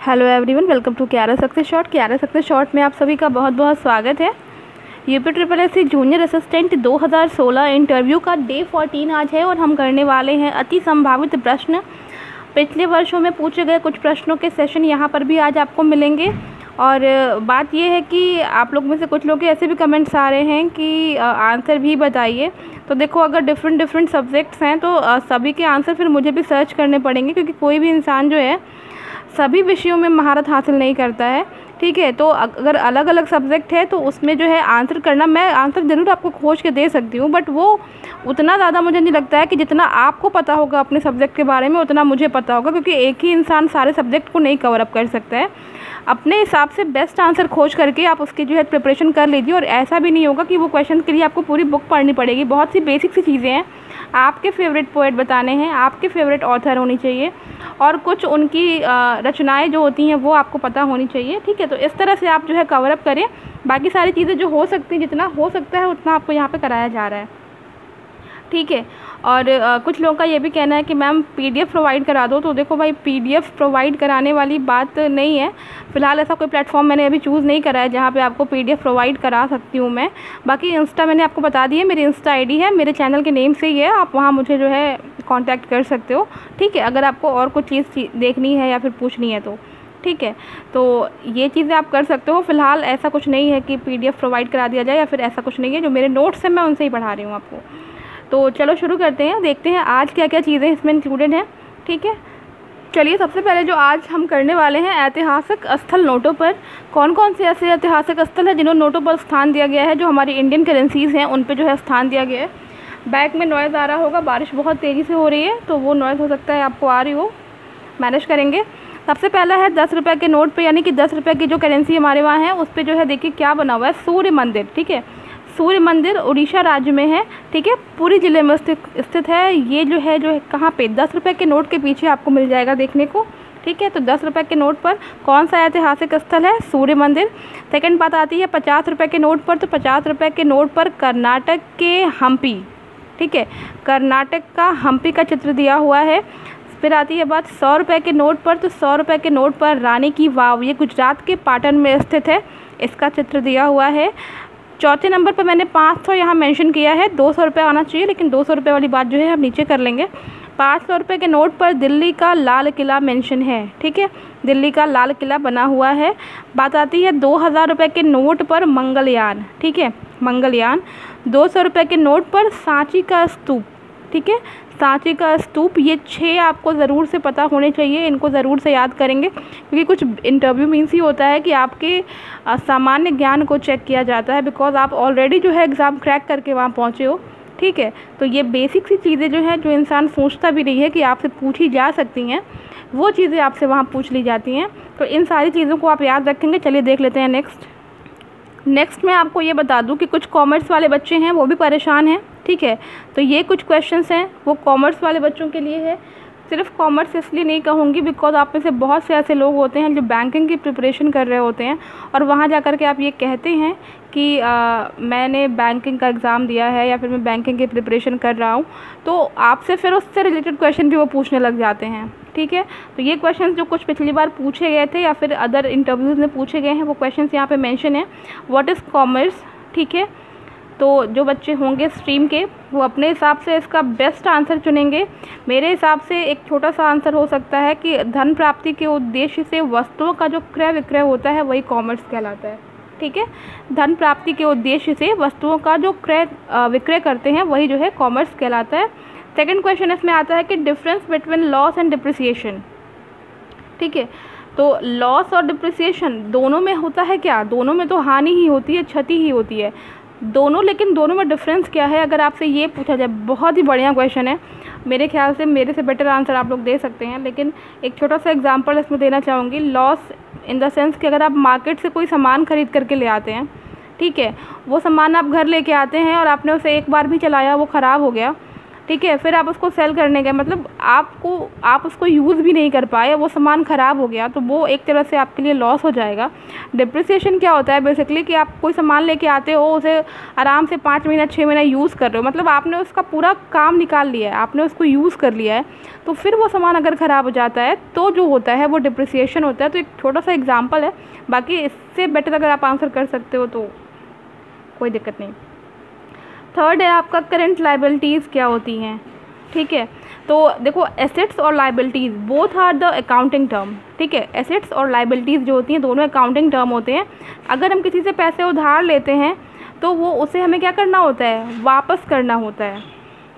Hello everyone, welcome to क्यारा success short. क्यारा success short में आप सभी का बहुत बहुत स्वागत है। यूपी जूनियर असिस्टेंट 2016 इंटरव्यू का डे 14 आज है और हम करने वाले हैं अति संभावित प्रश्न। पिछले वर्षों में पूछे गए कुछ प्रश्नों के सेशन यहाँ पर भी आज आपको मिलेंगे। और बात यह है कि आप लोग में से कुछ लोग के ऐसे भी कमेंट्स आ रहे हैं कि आंसर भी बताइए। तो देखो, अगर डिफरेंट सब्जेक्ट्स हैं तो सभी के आंसर फिर मुझे भी सर्च करने पड़ेंगे, क्योंकि कोई भी इंसान जो है सभी विषयों में महारत हासिल नहीं करता है। ठीक है, तो अगर अलग अलग सब्जेक्ट है तो उसमें जो है आंसर करना, मैं आंसर ज़रूर आपको खोज के दे सकती हूँ, बट वो उतना ज़्यादा मुझे नहीं लगता है कि जितना आपको पता होगा अपने सब्जेक्ट के बारे में उतना मुझे पता होगा, क्योंकि एक ही इंसान सारे सब्जेक्ट को नहीं कवर अप कर सकता है। अपने हिसाब से बेस्ट आंसर खोज करके आप उसकी जो है प्रिपरेशन कर लीजिए। और ऐसा भी नहीं होगा कि वो क्वेश्चन के लिए आपको पूरी बुक पढ़नी पड़ेगी। बहुत सी बेसिक सी चीज़ें हैं, आपके फेवरेट पोएट बताने हैं, आपके फेवरेट ऑथर होनी चाहिए, और कुछ उनकी रचनाएं जो होती हैं वो आपको पता होनी चाहिए। ठीक है, तो इस तरह से आप जो है कवर अप करें। बाकी सारी चीज़ें जो हो सकती हैं, जितना हो सकता है उतना आपको यहाँ पे कराया जा रहा है। ठीक है, और कुछ लोगों का ये भी कहना है कि मैम पीडीएफ प्रोवाइड करा दो। तो देखो भाई, पीडीएफ प्रोवाइड कराने वाली बात नहीं है। फ़िलहाल ऐसा कोई प्लेटफॉर्म मैंने अभी चूज़ नहीं करा है जहाँ पे आपको पीडीएफ प्रोवाइड करा सकती हूँ मैं। बाकी इंस्टा मैंने आपको बता दी है, मेरी इंस्टा आईडी है, मेरे चैनल के नेम से ही है, आप वहाँ मुझे जो है कांटेक्ट कर सकते हो। ठीक है, अगर आपको और कुछ चीज़ देखनी है या फिर पूछनी है तो। ठीक है, तो ये चीज़ें आप कर सकते हो। फ़िलहाल ऐसा कुछ नहीं है कि पीडीएफ प्रोवाइड करा दिया जाए, या फिर ऐसा कुछ नहीं है। जो मेरे नोट्स हैं मैं उनसे ही पढ़ा रही हूँ आपको। तो चलो शुरू करते हैं, देखते हैं आज क्या क्या चीज़ें इसमें इंक्लूडेड हैं। ठीक है, चलिए सबसे पहले जो आज हम करने वाले हैं, ऐतिहासिक स्थल नोटों पर। कौन कौन से ऐसे ऐतिहासिक स्थल हैं जिन्हों नोटों पर स्थान दिया गया है, जो हमारी इंडियन करेंसीज़ हैं उन पे जो है स्थान दिया गया है। बैक में नॉइज़ आ रहा होगा, बारिश बहुत तेज़ी से हो रही है तो वो नॉइज़ हो सकता है आपको आ रही हो, मैनेज करेंगे। सबसे पहला है 10 रुपये के नोट पे, यानी कि 10 रुपये की जो करेंसी हमारे वहाँ है उस पर जो है देखिए क्या बना हुआ है, सूर्य मंदिर। ठीक है, सूर्य मंदिर उड़ीसा राज्य में है। ठीक है, पुरी जिले में स्थित है। ये जो है कहाँ पे, 10 रुपये के नोट के पीछे आपको मिल जाएगा देखने को। ठीक है, तो 10 रुपये के नोट पर कौन सा ऐतिहासिक स्थल है, सूर्य मंदिर। सेकंड बात आती है 50 रुपये के नोट पर। तो 50 रुपये के नोट पर कर्नाटक के हम्पी, ठीक है, कर्नाटक का हम्पी का चित्र दिया हुआ है। फिर आती है बात 100 रुपये के नोट पर। तो 100 रुपये के नोट पर रानी की वाव, ये गुजरात के पाटन में स्थित है, इसका चित्र दिया हुआ है। चौथे नंबर पर मैंने 500 यहाँ मेंशन किया है, 200 रुपये आना चाहिए, लेकिन 200 रुपये वाली बात जो है हम नीचे कर लेंगे। 500 रुपये के नोट पर दिल्ली का लाल किला मेंशन है। ठीक है, दिल्ली का लाल किला बना हुआ है। बात आती है 2000 रुपये के नोट पर मंगलयान। ठीक है, मंगलयान। 200 रुपये के नोट पर सांची का स्तूप। ठीक है, सांची का स्तूप। ये 6 आपको ज़रूर से पता होने चाहिए, इनको ज़रूर से याद करेंगे, क्योंकि कुछ इंटरव्यू मीन्स ही होता है कि आपके सामान्य ज्ञान को चेक किया जाता है, बिकॉज आप ऑलरेडी जो है एग्ज़ाम क्रैक करके वहाँ पहुँचे हो। ठीक है, तो ये बेसिक सी चीज़ें जो हैं, जो इंसान सोचता भी नहीं है कि आपसे पूछी जा सकती हैं, वो चीज़ें आपसे वहाँ पूछ ली जाती हैं। तो इन सारी चीज़ों को आप याद रखेंगे। चलिए देख लेते हैं नेक्स्ट मैं आपको ये बता दूं कि कुछ कॉमर्स वाले बच्चे हैं वो भी परेशान हैं। ठीक है, तो ये कुछ क्वेश्चंस हैं वो कॉमर्स वाले बच्चों के लिए है। सिर्फ कॉमर्स इसलिए नहीं कहूँगी बिकॉज आप में से बहुत से ऐसे लोग होते हैं जो बैंकिंग की प्रिपरेशन कर रहे होते हैं, और वहाँ जा कर के आप ये कहते हैं कि मैंने बैंकिंग का एग्ज़ाम दिया है या फिर मैं बैंकिंग की प्रिपरेशन कर रहा हूँ, तो आपसे फिर उससे रिलेटेड क्वेश्चन भी वो पूछने लग जाते हैं। ठीक है, तो ये क्वेश्चंस जो कुछ पिछली बार पूछे गए थे या फिर अदर इंटरव्यूज़ में पूछे गए हैं, वो क्वेश्चंस यहाँ पे मेंशन है। What is commerce. ठीक है, तो जो बच्चे होंगे स्ट्रीम के वो अपने हिसाब से इसका बेस्ट आंसर चुनेंगे। मेरे हिसाब से एक छोटा सा आंसर हो सकता है कि धन प्राप्ति के उद्देश्य से वस्तुओं का जो क्रय विक्रय होता है वही कॉमर्स कहलाता है। ठीक है, धन प्राप्ति के उद्देश्य से वस्तुओं का जो क्रय विक्रय करते हैं वही जो है कॉमर्स कहलाता है। सेकंड क्वेश्चन इसमें आता है कि difference between loss and depreciation. ठीक है, तो लॉस और डिप्रिसिएशन दोनों में होता है क्या, दोनों में तो हानि ही होती है, क्षति ही होती है दोनों, लेकिन दोनों में डिफरेंस क्या है अगर आपसे ये पूछा जाए। बहुत ही बढ़िया क्वेश्चन है, मेरे ख्याल से मेरे से बेटर आंसर आप लोग दे सकते हैं, लेकिन एक छोटा सा एग्जांपल इसमें देना चाहूँगी। लॉस इन द सेंस कि अगर आप मार्केट से कोई सामान खरीद करके ले आते हैं, ठीक है, वो सामान आप घर लेके आते हैं और आपने उसे एक बार भी चलाया, वो ख़राब हो गया, ठीक है, फिर आप उसको सेल करने गए, मतलब आप उसको यूज़ भी नहीं कर पाए, वो सामान ख़राब हो गया, तो वो एक तरह से आपके लिए लॉस हो जाएगा। डिप्रिसिएशन क्या होता है बेसिकली कि आप कोई सामान लेके आते हो, उसे आराम से 5 महीना 6 महीना यूज़ कर रहे हो, मतलब आपने उसका पूरा काम निकाल लिया है, आपने उसको यूज़ कर लिया है, तो फिर वो सामान अगर ख़राब हो जाता है तो जो होता है वो डिप्रिसिएशन होता है। तो एक छोटा सा एग्जाम्पल है, बाकी इससे बेटर अगर आप आंसर कर सकते हो तो कोई दिक्कत नहीं। थर्ड है आपका करंट लाइबिलिटीज़ क्या होती हैं, ठीक है। तो देखो एसेट्स और liabilities both are the accounting term, ठीक है। एसेट्स और लाइबिलिटीज़ जो होती हैं दोनों अकाउंटिंग टर्म होते हैं। अगर हम किसी से पैसे उधार लेते हैं तो वो उसे हमें क्या करना होता है, वापस करना होता है,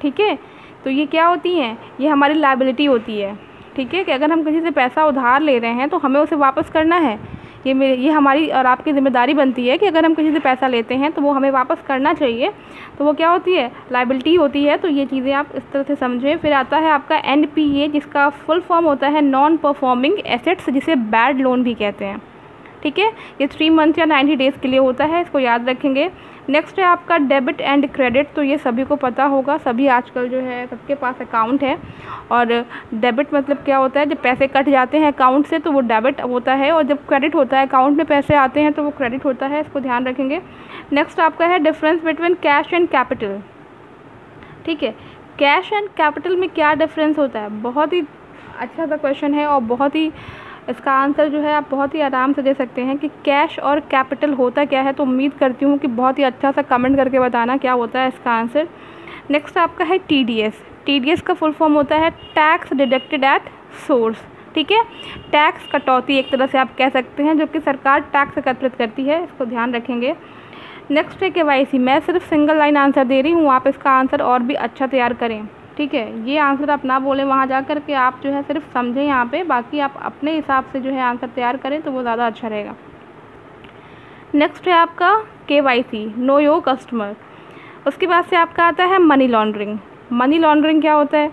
ठीक है। तो ये क्या होती हैं, ये हमारी लाइबिलिटी होती है, ठीक है, कि अगर हम किसी से पैसा उधार ले रहे हैं तो हमें उसे वापस करना है। ये हमारी और आपकी ज़िम्मेदारी बनती है कि अगर हम किसी से पैसा लेते हैं तो वो हमें वापस करना चाहिए, तो वो क्या होती है, लाइबिलिटी होती है। तो ये चीज़ें आप इस तरह से समझें। फिर आता है आपका NPA, जिसका फुल फॉर्म होता है नॉन परफॉर्मिंग एसेट्स, जिसे बैड लोन भी कहते हैं, ठीक है। ये 3 मंथ या 90 डेज़ के लिए होता है, इसको याद रखेंगे। नेक्स्ट है आपका डेबिट एंड क्रेडिट, तो ये सभी को पता होगा, सभी आजकल जो है सबके पास अकाउंट है। और डेबिट मतलब क्या होता है, जब पैसे कट जाते हैं अकाउंट से तो वो डेबिट होता है, और जब क्रेडिट होता है अकाउंट में पैसे आते हैं तो वो क्रेडिट होता है, इसको ध्यान रखेंगे। नेक्स्ट आपका है difference between cash and capital, ठीक है। कैश एंड कैपिटल में क्या डिफरेंस होता है, बहुत ही अच्छा सा क्वेश्चन है, और बहुत ही इसका आंसर जो है आप बहुत ही आराम से दे सकते हैं कि कैश और कैपिटल होता क्या है। तो उम्मीद करती हूँ कि बहुत ही अच्छा सा कमेंट करके बताना क्या होता है इसका आंसर। नेक्स्ट आपका है TDS। TDS का फुल फॉर्म होता है टैक्स डिडक्टेड एट सोर्स, ठीक है। टैक्स कटौती एक तरह से आप कह सकते हैं, जो कि सरकार टैक्स एकत्रित करती है, इसको ध्यान रखेंगे। नेक्स्ट है KYC। मैं सिर्फ सिंगल लाइन आंसर दे रही हूँ, आप इसका आंसर और भी अच्छा तैयार करें, ठीक है। ये आंसर आप ना बोलें वहाँ जा कर के, आप जो है सिर्फ समझें यहाँ पे, बाकी आप अपने हिसाब से जो है आंसर तैयार करें तो वो ज़्यादा अच्छा रहेगा। नेक्स्ट है आपका KYC, नो योर कस्टमर। उसके बाद से आपका आता है मनी लॉन्ड्रिंग। मनी लॉन्ड्रिंग क्या होता है,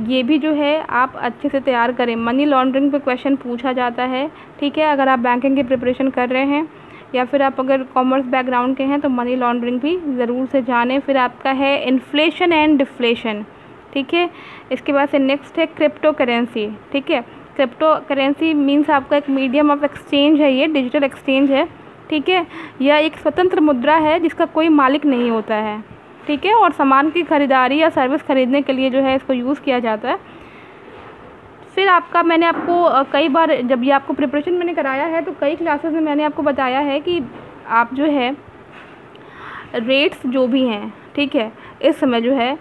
ये भी जो है आप अच्छे से तैयार करें। मनी लॉन्ड्रिंग पे क्वेश्चन पूछा जाता है, ठीक है। अगर आप बैंकिंग की प्रिपरेशन कर रहे हैं या फिर आप अगर कॉमर्स बैकग्राउंड के हैं तो मनी लॉन्ड्रिंग भी ज़रूर से जानें। फिर आपका है इन्फ्लेशन एंड डिफ्लेशन, ठीक है। इसके बाद से नेक्स्ट है क्रिप्टो करेंसी, ठीक है। क्रिप्टो करेंसी मीन्स आपका एक मीडियम ऑफ एक्सचेंज है, ये डिजिटल एक्सचेंज है, ठीक है। यह एक स्वतंत्र मुद्रा है जिसका कोई मालिक नहीं होता है, ठीक है, और सामान की खरीदारी या सर्विस खरीदने के लिए जो है इसको यूज़ किया जाता है। फिर आपका मैंने आपको कई बार जब ये आपको प्रिपरेशन मैंने कराया है तो कई क्लासेस में मैंने आपको बताया है कि आप जो है रेट्स जो भी हैं, ठीक है, इस समय जो है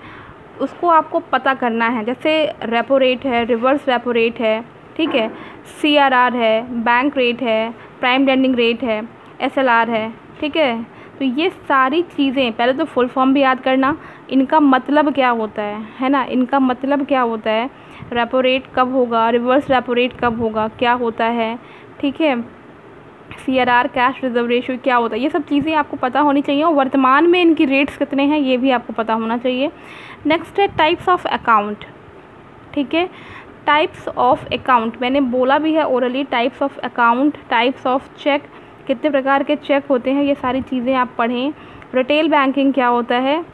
उसको आपको पता करना है। जैसे रेपो रेट है, रिवर्स रेपो रेट है, ठीक है, CRR है, बैंक रेट है, प्राइम लेंडिंग रेट है, SLR है, ठीक है। तो ये सारी चीज़ें पहले तो फुल फॉर्म भी याद करना, इनका मतलब क्या होता है ना, इनका मतलब क्या होता है, रेपो रेट कब होगा, रिवर्स रेपो रेट कब होगा, क्या होता है, ठीक है, CRR कैश रिजर्व रेशियो क्या होता है, ये सब चीज़ें आपको पता होनी चाहिए। और वर्तमान में इनकी रेट्स कितने हैं ये भी आपको पता होना चाहिए। नेक्स्ट है टाइप्स ऑफ अकाउंट, ठीक है। टाइप्स ऑफ अकाउंट मैंने बोला भी है orally, types of account, types of check, कितने प्रकार के चेक होते हैं, ये सारी चीज़ें आप पढ़ें। रिटेल बैंकिंग क्या होता है,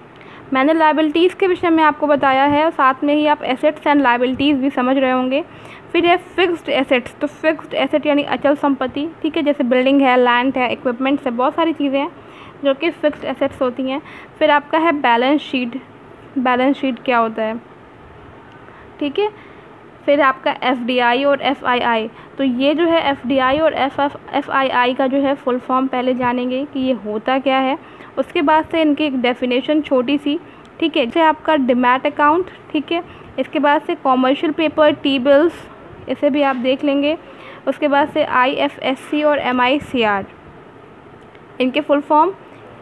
मैंने लाइबिलिटीज़ के विषय में आपको बताया है, और साथ में ही आप एसेट्स एंड लाइबिलिटीज़ भी समझ रहे होंगे। फिर है फिक्स्ड एसेट्स, तो फिक्स्ड एसेट यानी अचल संपत्ति, ठीक है, जैसे बिल्डिंग है, लैंड है, इक्विपमेंट्स है, बहुत सारी चीज़ें हैं जो कि फिक्स्ड एसेट्स होती हैं। फिर आपका है बैलेंस शीट, बैलेंस शीट क्या होता है, ठीक है। फिर आपका FDI और FII, तो ये जो है FDI और FII का जो है फुल फॉर्म पहले जानेंगे कि ये होता क्या है। उसके बाद से इनकी एक डेफिनेशन छोटी सी, ठीक है, जैसे आपका डिमैट अकाउंट, ठीक है। इसके बाद से कॉमर्शियल पेपर, T बिल्स, इसे भी आप देख लेंगे। उसके बाद से IFSC और MICR, इनके फुल फॉर्म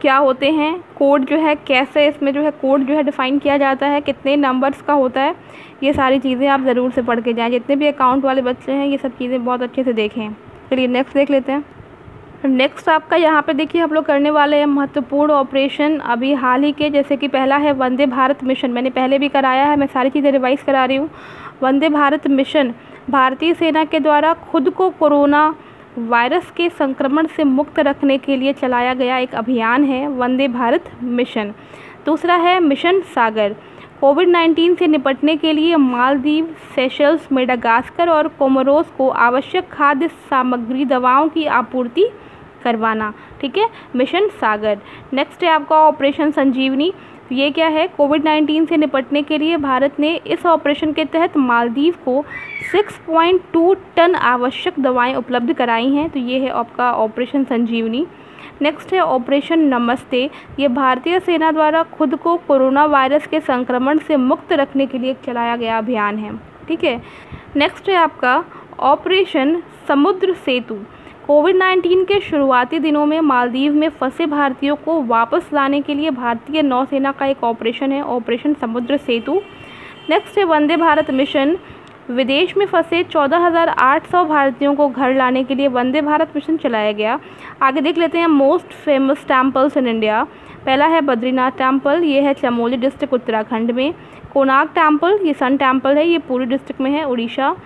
क्या होते हैं, कोड जो है कैसे इसमें जो है कोड जो है डिफ़ाइन किया जाता है, कितने नंबर्स का होता है, ये सारी चीज़ें आप ज़रूर से पढ़ के जाएँ। जितने भी अकाउंट वाले बच्चे हैं ये सब चीज़ें बहुत अच्छे से देखें। चलिए नेक्स्ट देख लेते हैं। नेक्स्ट आपका यहाँ पे देखिए हम लोग करने वाले हैं महत्वपूर्ण ऑपरेशन अभी हाल ही के, जैसे कि पहला है वंदे भारत मिशन, मैंने पहले भी कराया है, मैं सारी चीज़ें रिवाइज करा रही हूँ। वंदे भारत मिशन भारतीय सेना के द्वारा खुद को कोरोना वायरस के संक्रमण से मुक्त रखने के लिए चलाया गया एक अभियान है वंदे भारत मिशन। दूसरा है मिशन सागर, कोविड-19 से निपटने के लिए मालदीव, सेशल्स, मेडागास्कर और कोमोरोस को आवश्यक खाद्य सामग्री, दवाओं की आपूर्ति करवाना। ठीक है, मिशन सागर। नेक्स्ट है आपका ऑपरेशन संजीवनी। ये क्या है? कोविड-19 से निपटने के लिए भारत ने इस ऑपरेशन के तहत मालदीव को 6.2 टन आवश्यक दवाएं उपलब्ध कराई हैं। तो ये है आपका ऑपरेशन संजीवनी। नेक्स्ट है ऑपरेशन नमस्ते। ये भारतीय सेना द्वारा खुद को कोरोना वायरस के संक्रमण से मुक्त रखने के लिए चलाया गया अभियान है। ठीक है। नेक्स्ट है आपका ऑपरेशन समुद्र सेतु। कोविड-19 के शुरुआती दिनों में मालदीव में फंसे भारतीयों को वापस लाने के लिए भारतीय नौसेना का एक ऑपरेशन है, ऑपरेशन समुद्र सेतु। नेक्स्ट है वंदे भारत मिशन। विदेश में फंसे 14,800 भारतीयों को घर लाने के लिए वंदे भारत मिशन चलाया गया। आगे देख लेते हैं most famous temples in India. पहला है बद्रीनाथ टेम्पल, ये है चमोली डिस्ट्रिक्ट उत्तराखंड में। कोणार्क टेम्पल, ये सन टेम्पल है, ये पूरी डिस्ट्रिक्ट में है, उड़ीसा।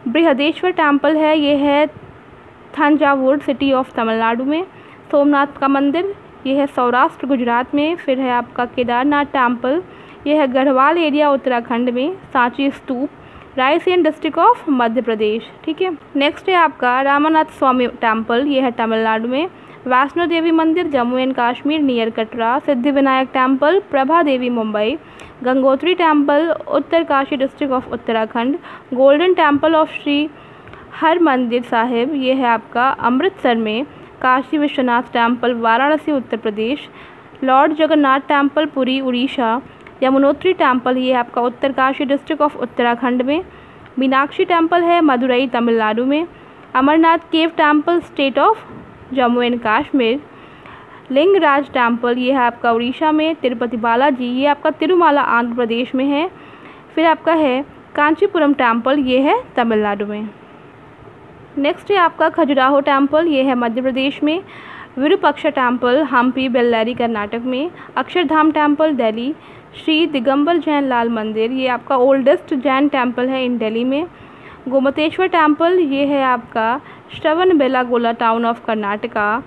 बृहदेश्वर टेम्पल है, ये है थंजावुर सिटी ऑफ तमिलनाडु में। सोमनाथ का मंदिर, ये है सौराष्ट्र गुजरात में। फिर है आपका केदारनाथ टेम्पल, ये है गढ़वाल एरिया उत्तराखंड में। सांची स्तूप, रायसेन डिस्ट्रिक्ट ऑफ मध्य प्रदेश। ठीक है। नेक्स्ट है आपका रामानाथ स्वामी टेम्पल, ये है तमिलनाडु में। Vaishno Devi Mandir, Jammu and Kashmir near Katra. Siddhi Vinayak temple, Prabha Devi Mumbai. Gangotri temple, Uttarkashi district of Uttarakhand. Golden temple of Shri Harmandir Sahib, ये है आपका अमृतसर में। Kashi Vishwanath temple, Varanasi Uttar Pradesh. Lord Jagannath temple, Puri Orissa. Yamunotri temple, ये है आपका उत्तरकाशी डिस्ट्रिक्ट ऑफ उत्तराखंड में। मीनाक्षी टेम्पल है मदुरई तमिलनाडु में। Amarnath cave temple, state of Jammu and Kashmir. Lingaraj temple, ये है आपका उड़ीसा में। तिरुपति बालाजी, ये आपका तिरुमाला आंध्र प्रदेश में है। फिर आपका है कांचीपुरम टेम्पल, ये है तमिलनाडु में। नेक्स्ट है आपका खजुराहो टेम्पल, ये है मध्य प्रदेश में। विरूपाक्ष टेम्पल, हम्पी बेल्लारी कर्नाटक में। अक्षरधाम टेम्पल, दिल्ली। श्री दिगंबर जैन लाल मंदिर, ये आपका ओल्डेस्ट जैन टेम्पल है इन दिल्ली में। गोमतेश्वर टेम्पल, ये है आपका Shravana Belagola town of Karnataka.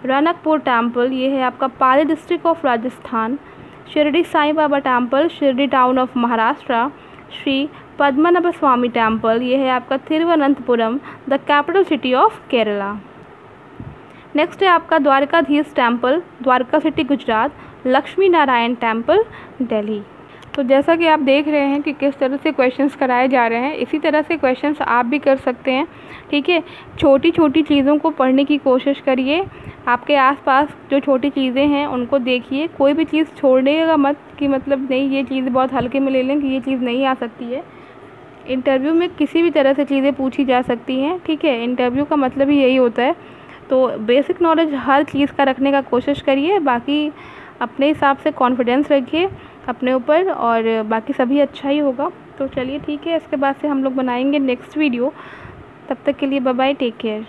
Ranakpur temple, ये है आपका Pali district of Rajasthan. Shirdi Sai Baba temple, Shirdi town of Maharashtra. Shri Padmanabha Swamy temple, ये है आपका Thiruvananthapuram, the capital city of Kerala. Next है आपका Dwarkadhish temple, Dwarka city Gujarat. Lakshmi Narayan temple, Delhi. तो जैसा कि आप देख रहे हैं कि किस तरह से क्वेश्चंस कराए जा रहे हैं, इसी तरह से क्वेश्चंस आप भी कर सकते हैं। ठीक है, छोटी छोटी चीज़ों को पढ़ने की कोशिश करिए। आपके आसपास जो छोटी चीज़ें हैं उनको देखिए, कोई भी चीज़ छोड़िएगा मत कि मतलब नहीं ये चीज़ बहुत हल्के में ले लें कि ये चीज़ नहीं आ सकती है। इंटरव्यू में किसी भी तरह से चीज़ें पूछी जा सकती हैं। ठीक है, इंटरव्यू का मतलब ही यही होता है। तो बेसिक नॉलेज हर चीज़ का रखने का कोशिश करिए, बाकी अपने हिसाब से कॉन्फिडेंस रखिए अपने ऊपर और बाकी सभी अच्छा ही होगा। तो चलिए ठीक है, इसके बाद से हम लोग बनाएंगे नेक्स्ट वीडियो। तब तक के लिए बाय बाय, टेक केयर।